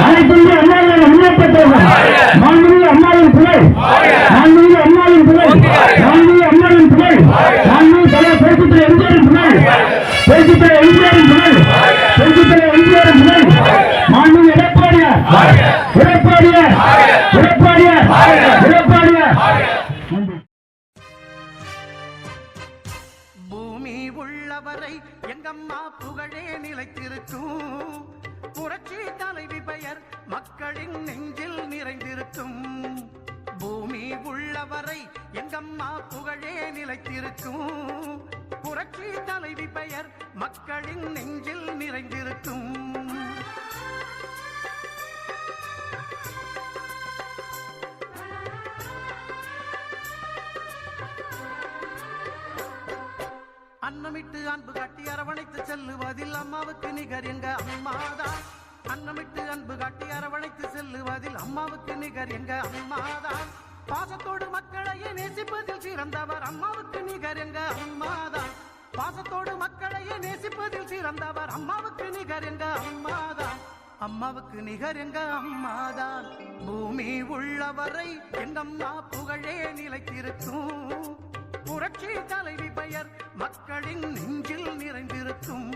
அனைத்து இந்திய அண்ணா முன்னேற்றத்திற்கு மாண்புமிகு அண்ணாவின் புகழ், மாண்புமிகு அண்ணாவின் புகழ், மாண்புமிகு அண்ணாவின் புகழ், மாண்புமிகு தலைவர் பேச்சுத்துறை எம்ஜிஆரின் புகழ், பேச்சுத்துறை எம்ஜிஆரின் புகழ், பேச்சுத்துறை எம்ஜிஆரின் புகழ், மாண்புமிகு எடப்பாடியார் எடப்பாடியார் எடப்பாடியார் எடப்பாடியார். பூமி உள்ளவரை எங்கம்மா புகழே நிலைத்திருக்கும், புரட்சி தலைவி பெயர் மக்களின் நெஞ்சில் நிறைந்திருக்கும். பூமி உள்ளவரை எங்கம்மா புகழே நிலைத்திருக்கும், புரட்சி தலைவி பெயர் மக்களின் நெஞ்சில் நிறைந்திருக்கும். அன்னமிட்டு அன்பு காட்டி அரவணைத்து செல்லுவதில் அம்மாவுக்கு நிகர் எங்க அம்மாதான். அன்னமிட்டு அன்பு காட்டி அரவணைத்து செல்லுவதில் அம்மாவுக்கு நிகர் எங்க அம்மாதான். பாசத்தோடு மக்களையே நேசிப்பதில் சிறந்தவர் அம்மாவுக்கு நிகர் எங்க அம்மாதான். பாசத்தோடு மக்களையே நேசிப்பதில் சிறந்தவர் அம்மாவுக்கு நிகர் எங்க அம்மாதான். அம்மாவுக்கு நிகர் எங்க அம்மாதான். பூமி உள்ளவரை எங்கம்மா புகழே நிலைத்திருக்கும், புரட்சி தலைவி பெயர் மக்களின் நெஞ்சில் நிறைந்திருக்கும்.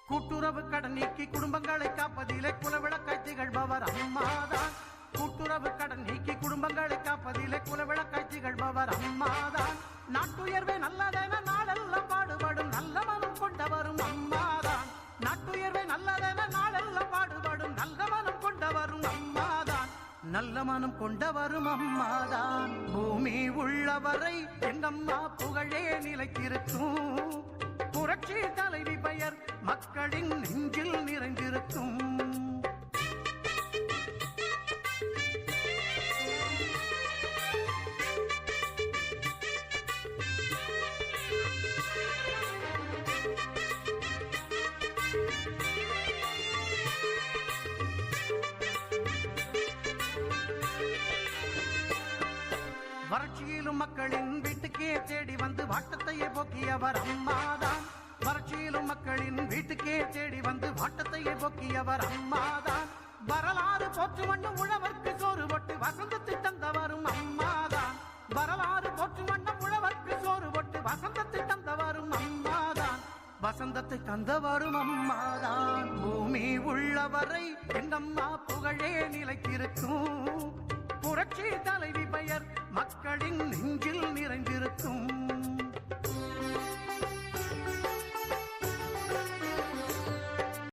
கூட்டுறவு கடன் நீக்கி குடும்பங்களை காப்பதிலே குலவிளக்காய் திகழ்பவர் அம்மாதான். கூட்டுறவு கடன் நீக்கி குடும்பங்களை காப்பதிலே குலவிளக்காய் திகழ்பவர் அம்மாதான். நாட்டுயர்வே நல்லதென நாளெல்லாம் பாடுபடும் நல்ல மனம் கொண்டவரும் அம்மாதான். நாட்டுயர்வே நல்லதென நாளெல்லாம் பாடுபடும் நல்ல மனம் கொண்டவரும் அம்மாதான். நல்ல மனம் கொண்டவரும் அம்மாதான். பூமி உள்ளவரை எங்கம்மா புகழே நிலைத்திருக்கும், புரட்சி தலைவி பெயர் மக்களின் நெஞ்சில் நிறைந்திருக்கும். வறட்சியிலும் மக்களின் வீட்டுக்கே தேடி வந்து வாட்டத்தையே போக்கியவர் அம்மாதான். வறட்சியிலும் மக்களின் வீட்டுக்கே தேடி வந்து வாட்டத்தையே போக்கியவர் அம்மாதான். வரலாறு போற்று வண்ணம் உழவர்க்கு சோறு போட்டு வசந்தத்தை தந்தவரும் அம்மாதான். வரலாறு போற்று வண்ணம் உழவர்க்கு சோறு போட்டு வசந்தத்தை தந்தவரும் அம்மாதான். வசந்தத்தை தந்தவரும் அம்மாதான். பூமி உள்ளவரை எங்கம்மா புகழே நிலைத்திருக்கும், புரட்சி தலைவி பெயர் மக்களின் நெஞ்சில் நிறைந்திருக்கும்.